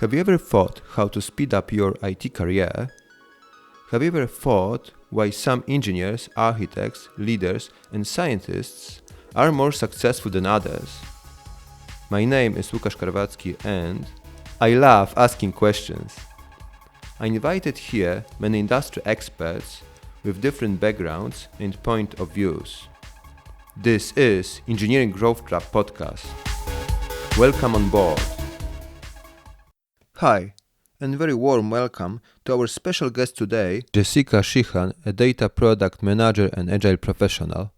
Have you ever thought how to speed up your IT career? Have you ever thought why some engineers, architects, leaders, and scientists are more successful than others? My name is Łukasz Karwacki and I love asking questions. I invited here many industry experts with different backgrounds and point of views. This is Engineering Growth Club podcast. Welcome on board. Hi, and very warm welcome to our special guest today, Jessica Sheehan, a data product manager and agile professional.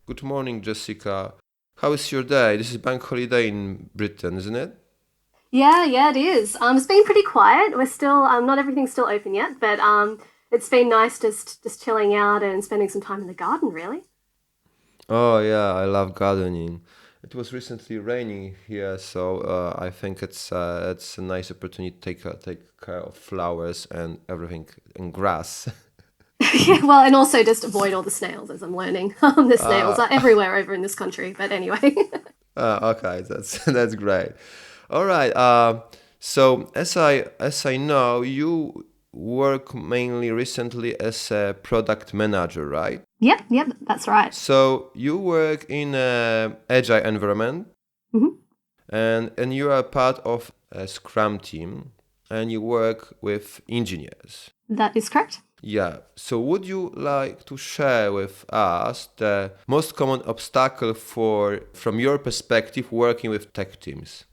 Good morning, Jessica. How is your day? This is bank holiday in Britain, isn't it? Yeah, it is. It's been pretty quiet. We're still, not everything's still open yet, but it's been nice just chilling out and spending some time in the garden, really. Oh yeah, I love gardening. It was recently raining here, so I think it's a nice opportunity to take care of flowers and everything and grass. Yeah, well, and also just avoid all the snails, as I'm learning. The snails are everywhere over in this country, but anyway. Okay, that's that's great. All right. So as I know, you work mainly recently as a product manager, right? Yep, that's right. So you work in a agile environment, hmm and you are part of a Scrum team, and you work with engineers. That is correct. Yeah. So would you like to share with us the most common obstacle from your perspective, working with tech teams?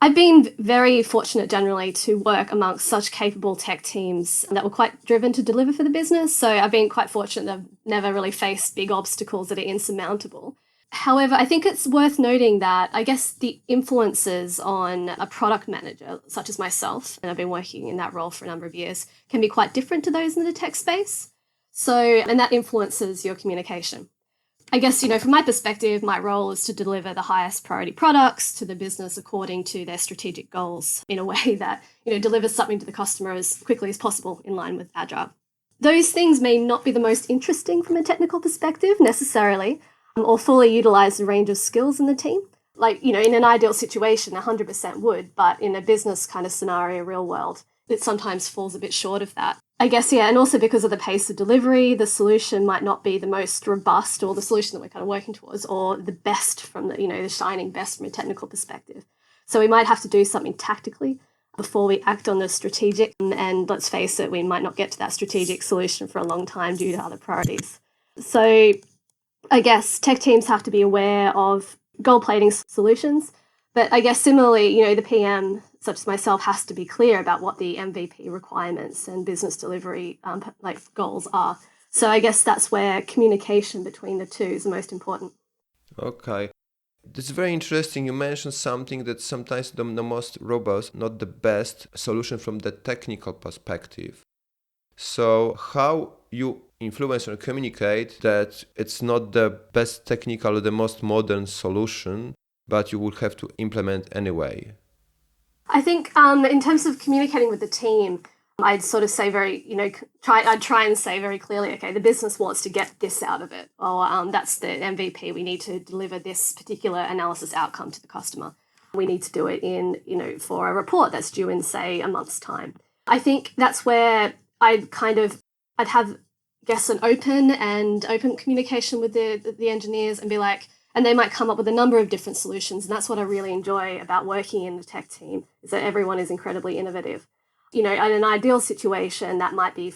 I've been very fortunate generally to work amongst such capable tech teams that were quite driven to deliver for the business. So I've been quite fortunate that I've never really faced big obstacles that are insurmountable. However, I think it's worth noting that I guess the influences on a product manager, such as myself, and I've been working in that role for a number of years, can be quite different to those in the tech space. And that influences your communication. I guess, from my perspective, my role is to deliver the highest priority products to the business according to their strategic goals in a way that, delivers something to the customer as quickly as possible in line with agile. Those things may not be the most interesting from a technical perspective necessarily, or fully utilize the range of skills in the team. Like, in an ideal situation, 100% would, but in a business kind of scenario, real world, it sometimes falls a bit short of that. I guess, yeah, and also because of the pace of delivery, the solution might not be the most robust or the solution that we're kind of working towards or the best from the shining best from a technical perspective. So we might have to do something tactically before we act on the strategic. And let's face it, we might not get to that strategic solution for a long time due to other priorities. So I guess tech teams have to be aware of gold plating solutions. But I guess similarly, the PM, such as myself, has to be clear about what the MVP requirements and business delivery goals are. So I guess that's where communication between the two is the most important. Okay. It's very interesting. You mentioned something that sometimes the most robust, not the best solution from the technical perspective. So how you influence or communicate that it's not the best technical or the most modern solution, but you would have to implement anyway? I think in terms of communicating with the team, I'd sort of say I'd try and say very clearly, okay, the business wants to get this out of it, or that's the MVP. We need to deliver this particular analysis outcome to the customer. We need to do it for a report that's due in, say, a month's time. I think that's where I'd have, I guess, an open communication with the engineers and be like, and they might come up with a number of different solutions. And that's what I really enjoy about working in the tech team, is that everyone is incredibly innovative. In an ideal situation, that might be,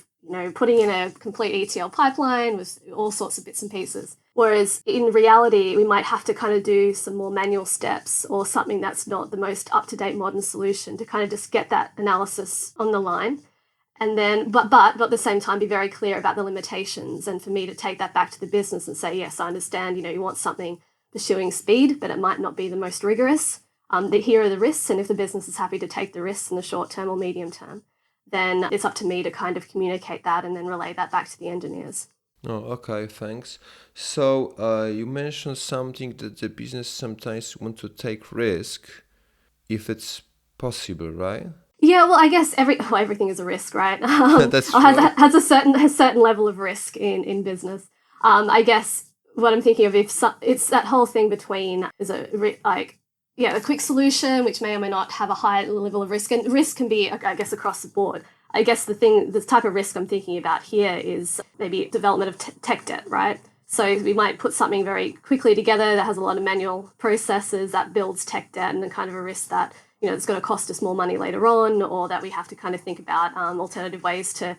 putting in a complete ETL pipeline with all sorts of bits and pieces. Whereas in reality, we might have to kind of do some more manual steps or something that's not the most up-to-date modern solution to kind of just get that analysis on the line. And then, but at the same time, be very clear about the limitations, and for me to take that back to the business and say, yes, I understand, you want something pursuing speed, but it might not be the most rigorous. Here are the risks, and if the business is happy to take the risks in the short term or medium term, then it's up to me to kind of communicate that and then relay that back to the engineers. Oh, okay, thanks. So you mentioned something that the business sometimes want to take risk if it's possible, right? Yeah, well, I guess everything is a risk, right? That's Or true. has a certain level of risk in business. I guess what I'm thinking of, it's that whole thing between a quick solution, which may or may not have a high level of risk. And risk can be, I guess, across the board. I guess the type of risk I'm thinking about here is maybe development of tech debt, right? So we might put something very quickly together that has a lot of manual processes that builds tech debt, and then kind of a risk that, it's going to cost us more money later on, or that we have to kind of think about alternative ways to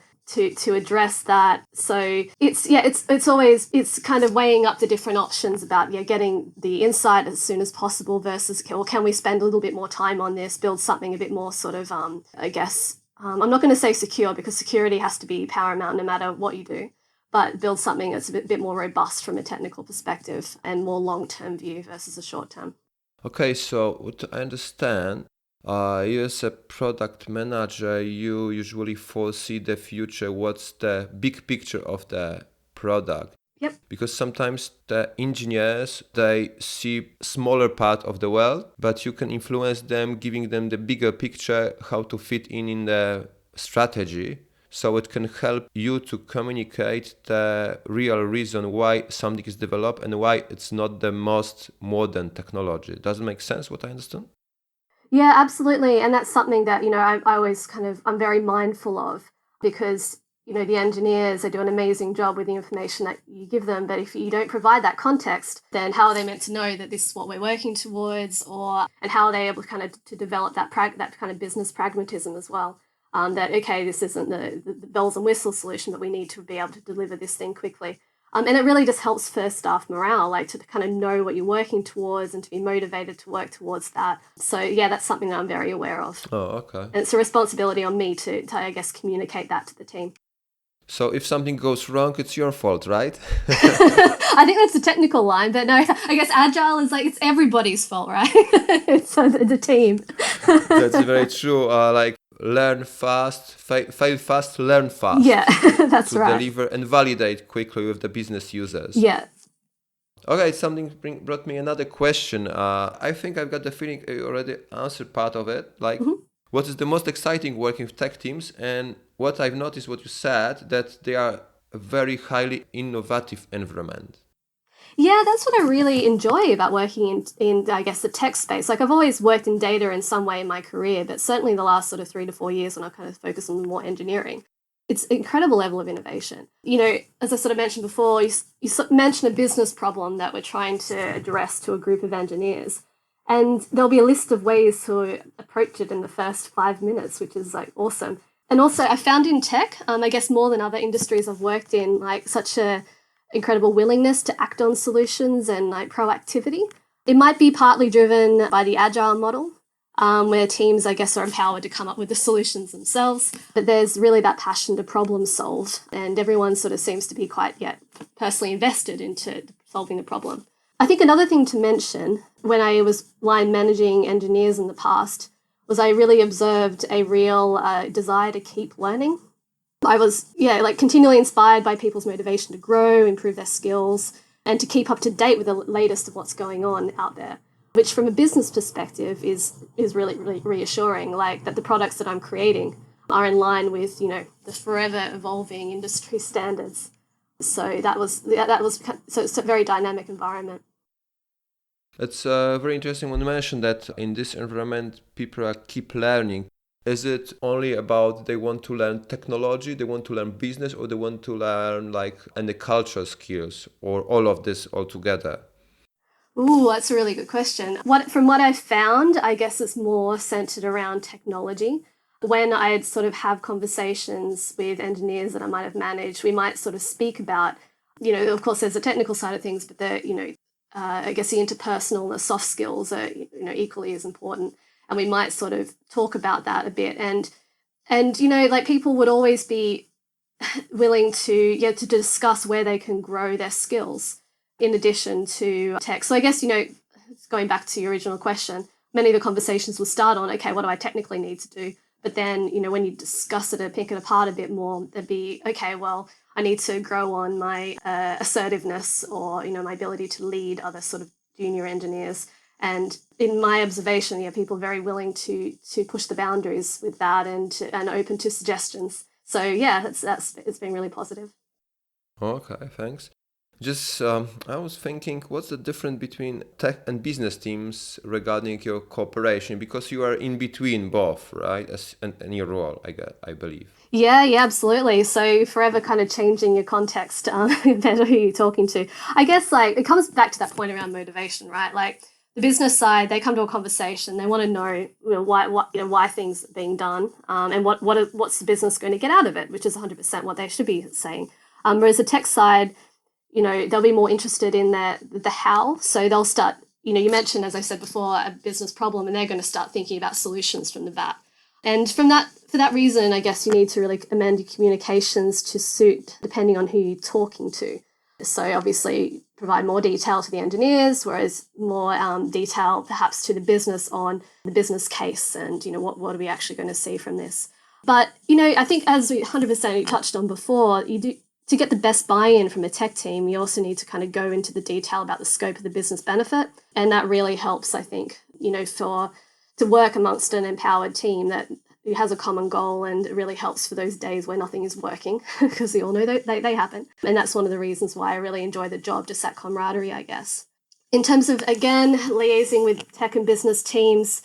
address that. So it's always kind of weighing up the different options about getting the insight as soon as possible versus, or can we spend a little bit more time on this, build something a bit more sort of I guess I'm not going to say secure, because security has to be paramount no matter what you do, but build something that's a bit more robust from a technical perspective and more long-term view versus a short-term. Okay, so what I understand, you as a product manager, you usually foresee the future, what's the big picture of the product. Yep. Because sometimes the engineers, they see smaller part of the world, but you can influence them, giving them the bigger picture, how to fit in the strategy. So it can help you to communicate the real reason why something is developed and why it's not the most modern technology. Does it make sense what I understand? Yeah, absolutely. And that's something that, I always I'm very mindful of, because, the engineers, they do an amazing job with the information that you give them. But if you don't provide that context, then how are they meant to know that this is what we're working towards, and how are they able to kind of to develop that kind of business pragmatism as well? That, okay, this isn't the bells and whistles solution, but we need to be able to deliver this thing quickly. And it really just helps for staff morale, like to kind of know what you're working towards and to be motivated to work towards that. So yeah, that's something that I'm very aware of. Oh, okay. And it's a responsibility on me to I guess, communicate that to the team. So if something goes wrong, it's your fault, right? I think that's a technical line, but no, I guess agile is like, it's everybody's fault, right? It's the team. That's very true. Like learn fast, fail fast, learn fast. Yeah, that's to right. deliver and validate quickly with the business users. Yeah. Okay, something brought me another question. I think I've got the feeling you already answered part of it. Like, what is the most exciting working with tech teams? And what I've noticed, what you said, that they are a very highly innovative environment. Yeah, that's what I really enjoy about working in I guess, the tech space. Like, I've always worked in data in some way in my career, but certainly the last sort of 3 to 4 years when I kind of focus on more engineering, it's an incredible level of innovation. As I sort of mentioned before, you mentioned a business problem that we're trying to address to a group of engineers. And there'll be a list of ways to approach it in the first 5 minutes, which is like awesome. And also, I found in tech, I guess more than other industries I've worked in, like such a incredible willingness to act on solutions and like proactivity. It might be partly driven by the agile model, where teams, I guess, are empowered to come up with the solutions themselves. But there's really that passion to problem solve, and everyone sort of seems to be quite personally invested into solving the problem. I think another thing to mention when I was line managing engineers in the past was I really observed a real desire to keep learning. I was, continually inspired by people's motivation to grow, improve their skills, and to keep up to date with the latest of what's going on out there, which from a business perspective is really, really reassuring, like that the products that I'm creating are in line with, the forever evolving industry standards. So so it's a very dynamic environment. It's very interesting when you mentioned that in this environment, people are keep learning. Is it only about they want to learn technology, they want to learn business, or they want to learn like any cultural skills, or all of this all together? Ooh, that's a really good question. From what I've found, I guess it's more centered around technology. When I'd sort of have conversations with engineers that I might have managed, we might sort of speak about, of course, there's the technical side of things, but I guess the interpersonal, the soft skills are, equally as important. And we might sort of talk about that a bit. And like people would always be willing to discuss where they can grow their skills in addition to tech. So I guess, going back to your original question, many of the conversations will start on, okay, what do I technically need to do? But then, when you discuss it and pick it apart a bit more, there'd be, okay, well, I need to grow on my assertiveness or, my ability to lead other sort of junior engineers. And in my observation, people are very willing to push the boundaries with that and open to suggestions. So yeah, it's been really positive. Okay, thanks. Just, I was thinking, what's the difference between tech and business teams regarding your cooperation? Because you are in between both, right? In your role, I believe. Yeah, absolutely. So forever kind of changing your context, better who you're talking to. I guess like it comes back to that point around motivation, right? Like the business side, they come to a conversation, they want to know, why things are being done, and what's the business going to get out of it, which is 100% what they should be saying. Whereas the tech side, they'll be more interested in the how. So they'll start, you mentioned, as I said before, a business problem, and they're going to start thinking about solutions from the bat. And for that reason, I guess you need to really amend your communications to suit depending on who you're talking to. So obviously provide more detail to the engineers, whereas more detail perhaps to the business on the business case and, what are we actually going to see from this. But, I think as we 100% touched on before, you do, to get the best buy-in from a tech team, you also need to kind of go into the detail about the scope of the business benefit. And that really helps, I think, to work amongst an empowered team that has a common goal, and it really helps for those days where nothing is working, because we all know they happen. And that's one of the reasons why I really enjoy the job, just that camaraderie, I guess. In terms of, again, liaising with tech and business teams,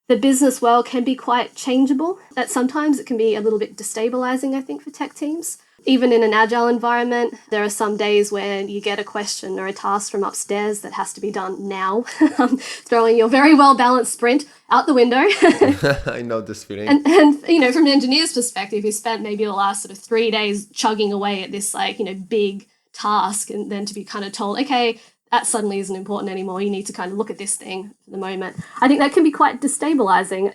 the business world can be quite changeable. That sometimes it can be a little bit destabilizing, I think, for tech teams. Even in an agile environment, there are some days when you get a question or a task from upstairs that has to be done now, throwing your very well balanced sprint out the window. I know this feeling. And from an engineer's perspective, you spent maybe the last sort of 3 days chugging away at this big task, and then to be kind of told, okay, that suddenly isn't important anymore. You need to kind of look at this thing for the moment. I think that can be quite destabilizing,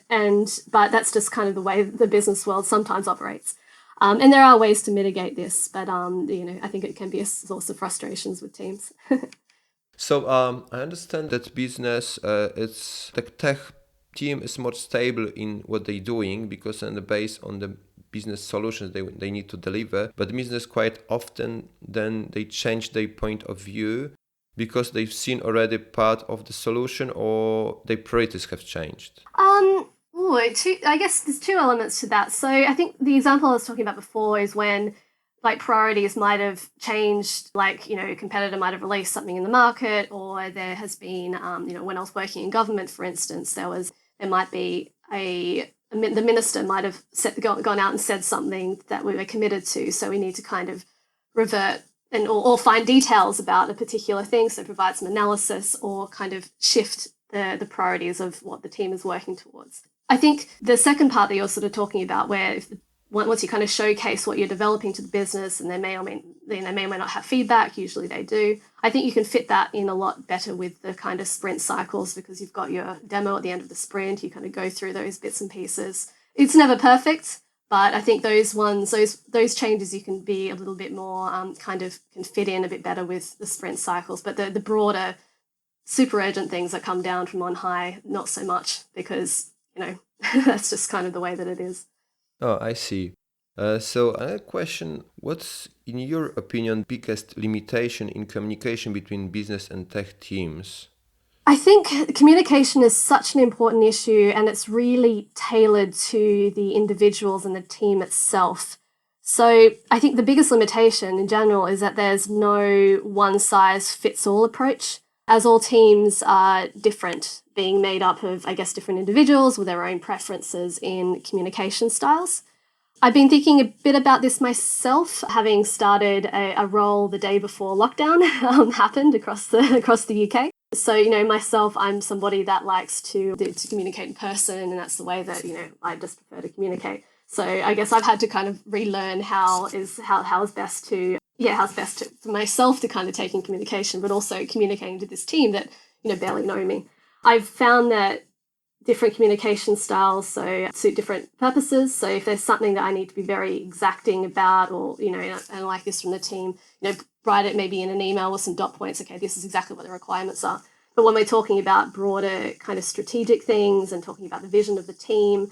but that's just kind of the way the business world sometimes operates. And there are ways to mitigate this, but I think it can be a source of frustrations with teams. So I understand that business, it's the tech team is more stable in what they're doing because based on the business solutions they need to deliver. But business quite often then they change their point of view because they've seen already part of the solution or their priorities have changed. I guess there's two elements to that. So I think the example I was talking about before is when priorities might have changed, a competitor might have released something in the market, or there has been, when I was working in government, for instance, there might be the minister might have gone out and said something that we were committed to. So we need to kind of revert or find details about a particular thing. So provide some analysis or kind of shift the priorities of what the team is working towards. I think the second part that you're sort of talking about, where once you kind of showcase what you're developing to the business, and they may or may not have feedback, usually they do. I think you can fit that in a lot better with the kind of sprint cycles, because you've got your demo at the end of the sprint. You kind of go through those bits and pieces. It's never perfect, but I think those changes you can be a little bit more can fit in a bit better with the sprint cycles. But the broader, super urgent things that come down from on high, not so much, because that's just kind of the way that it is. Oh, I see. So another question, what's, in your opinion, biggest limitation in communication between business and tech teams? I think communication is such an important issue, and it's really tailored to the individuals and the team itself. So I think the biggest limitation in general is that there's no one-size-fits-all approach, as all teams are different, being made up of, I guess, different individuals with their own preferences in communication styles. I've been thinking a bit about this myself, having started a role the day before lockdown happened across the UK. So, myself, I'm somebody that likes to communicate in person, and that's the way that, I just prefer to communicate. So I guess I've had to kind of relearn how's best for myself to kind of take in communication, but also communicating to this team that, barely know me. I've found that different communication styles suit different purposes. So if there's something that I need to be very exacting about, or, and like this from the team, write it maybe in an email with some dot points. Okay, this is exactly what the requirements are. But when we're talking about broader kind of strategic things and talking about the vision of the team,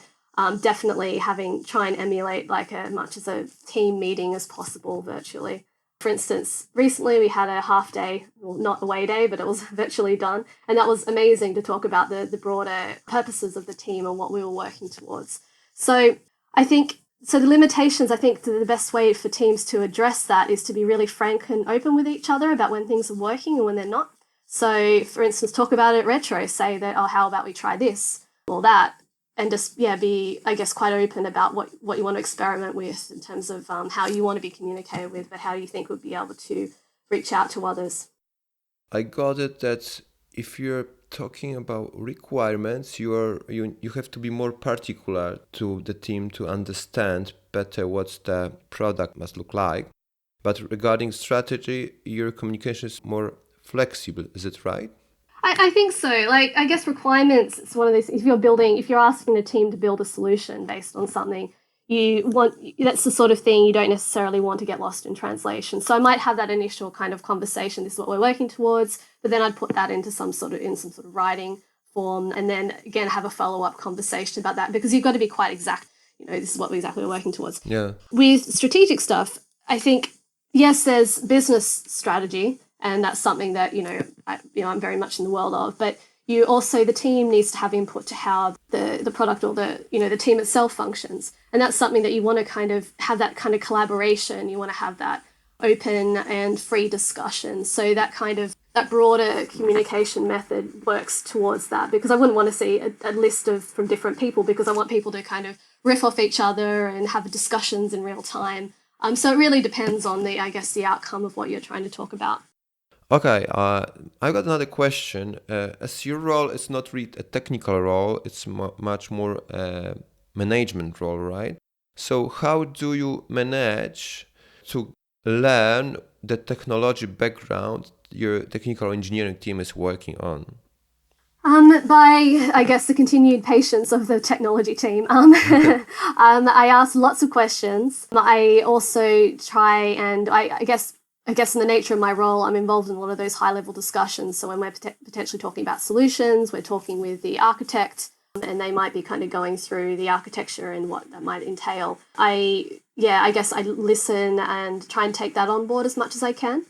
definitely try and emulate as much as a team meeting as possible virtually. For instance, recently we had a half day, well, not away day, but it was virtually done. And that was amazing to talk about the broader purposes of the team and what we were working towards. So I think So the limitations, I think the best way for teams to address that is to be really frank and open with each other about when things are working and when they're not. So, for instance, talk about it retro, say that, oh, how about we try this or that? And just, be, I guess, quite open about what you want to experiment with in terms of how you want to be communicated with, but how you think would be able to reach out to others. I got it that if you're talking about requirements, you have to be more particular to the team to understand better what the product must look like. But regarding strategy, your communication is more flexible. Is it right? I think so. Like, I guess requirements, it's one of those, if you're asking a team to build a solution based on something, that's the sort of thing you don't necessarily want to get lost in translation. So I might have that initial kind of conversation, this is what we're working towards, but then I'd put that into some sort of writing form, and then again have a follow-up conversation about that, because you've got to be quite exact. This is what exactly we're working towards. Yeah. With strategic stuff, I think, yes, there's business strategy, and that's something that I'm very much in the world of. But the team needs to have input to how the product or the team itself functions, and that's something that you want to kind of have, that kind of collaboration. You want to have that open and free discussion. So that broader communication method works towards that, because I wouldn't want to see a list from different people, because I want people to kind of riff off each other and have discussions in real time. So it really depends on the outcome of what you're trying to talk about. Okay, I've got another question. As your role is not really a technical role, it's much more management role, right? So how do you manage to learn the technology background your technical engineering team is working on? By, I guess, the continued patience of the technology team. I ask lots of questions. I also try, and I guess in the nature of my role, I'm involved in a lot of those high-level discussions. So when we're potentially talking about solutions, we're talking with the architect, and they might be kind of going through the architecture and what that might entail. I guess I listen and try and take that on board as much as I can.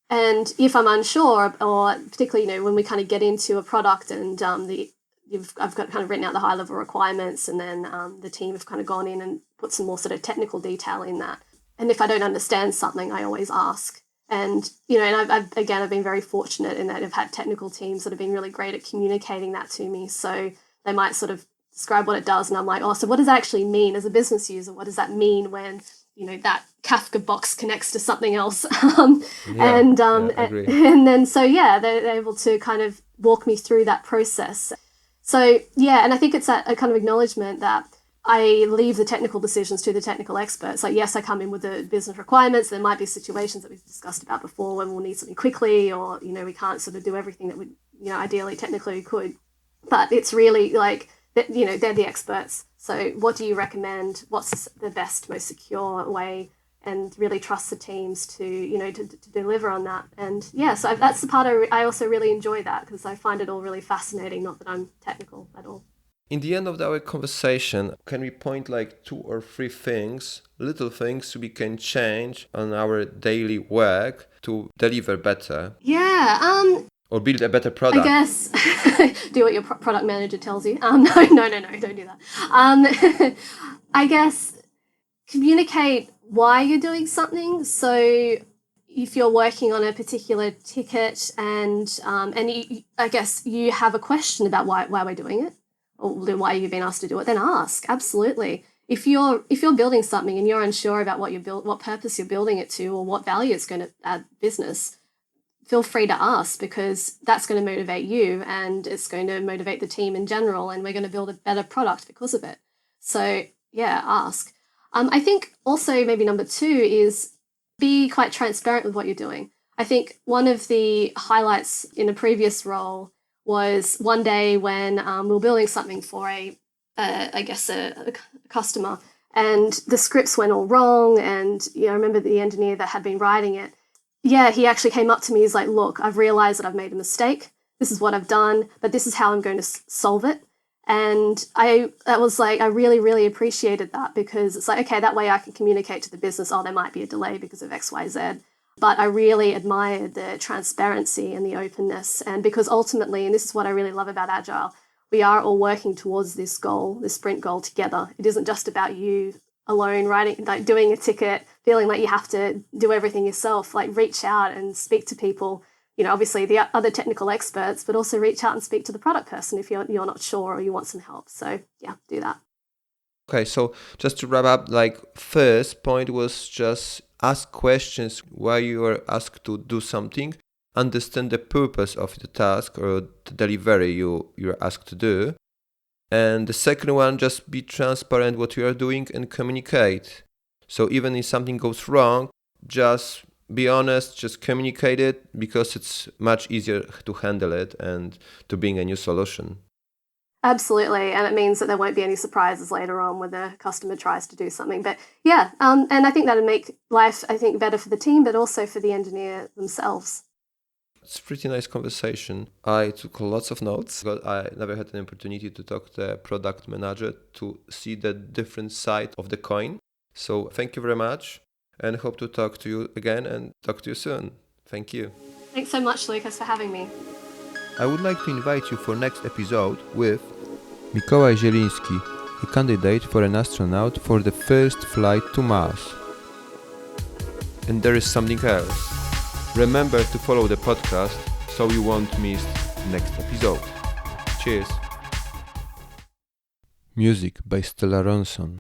And if I'm unsure, or particularly, when we kind of get into a product and I've got kind of written out the high-level requirements, and then the team have kind of gone in and put some more sort of technical detail in that. And if I don't understand something, I always ask. And, and I've been very fortunate in that I've had technical teams that have been really great at communicating that to me. So they might sort of describe what it does, and I'm like, oh, so what does that actually mean as a business user? What does that mean when, that Kafka box connects to something else? And then, they're able to kind of walk me through that process. So, and I think it's a kind of acknowledgement that I leave the technical decisions to the technical experts. Like, yes, I come in with the business requirements. There might be situations that we've discussed about before when we'll need something quickly, or, we can't sort of do everything that we, ideally technically could. But it's really like, they're the experts. So what do you recommend? What's the best, most secure way? And really trust the teams to deliver on that. And so that's the part I also really enjoy that, because I find it all really fascinating, not that I'm technical at all. In the end of our conversation, can we point like 2 or 3 things, little things we can change on our daily work to deliver better? Yeah. Or build a better product? I guess do what your product manager tells you. No, don't do that. I guess communicate why you're doing something. So if you're working on a particular ticket and I guess you have a question about why we're doing it, or why you've been asked to do it, then ask. Absolutely. If you're building something and you're unsure about what purpose you're building it to, or what value it's going to add business, feel free to ask, because that's going to motivate you, and it's going to motivate the team in general, and we're going to build a better product because of it. So ask. I think also maybe number 2 is be quite transparent with what you're doing. I think one of the highlights in a previous role was one day when we were building something for a customer, and the scripts went all wrong, and I remember the engineer that had been writing it, he actually came up to me. He's like, look, I've realized that I've made a mistake. This is what I've done, but this is how I'm going to solve it. And I really, really appreciated that, because it's like, okay, that way I can communicate to the business, there might be a delay because of X, Y, Z. But I really admired the transparency and the openness. And because ultimately, and this is what I really love about Agile, we are all working towards this goal, this sprint goal together. It isn't just about you alone writing, like doing a ticket, feeling like you have to do everything yourself. Like reach out and speak to people, obviously the other technical experts, but also reach out and speak to the product person if you're not sure or you want some help. So yeah, do that. Okay, so just to wrap up, like first point was just ask questions why you are asked to do something, understand the purpose of the task or the delivery you're asked to do. And the second one, just be transparent what you are doing and communicate. So even if something goes wrong, just be honest, just communicate it, because it's much easier to handle it and to bring a new solution. Absolutely. And it means that there won't be any surprises later on when the customer tries to do something. But yeah, and I think that'll make life, I think, better for the team, but also for the engineer themselves. It's a pretty nice conversation. I took lots of notes, but I never had an opportunity to talk to a product manager to see the different side of the coin. So thank you very much, and hope to talk to you again and talk to you soon. Thank you. Thanks so much, Lucas, for having me. I would like to invite you for next episode with Mikołaj Zieliński, a candidate for an astronaut for the first flight to Mars. And there is something else. Remember to follow the podcast so you won't miss next episode. Cheers. Music by Stella Ronson.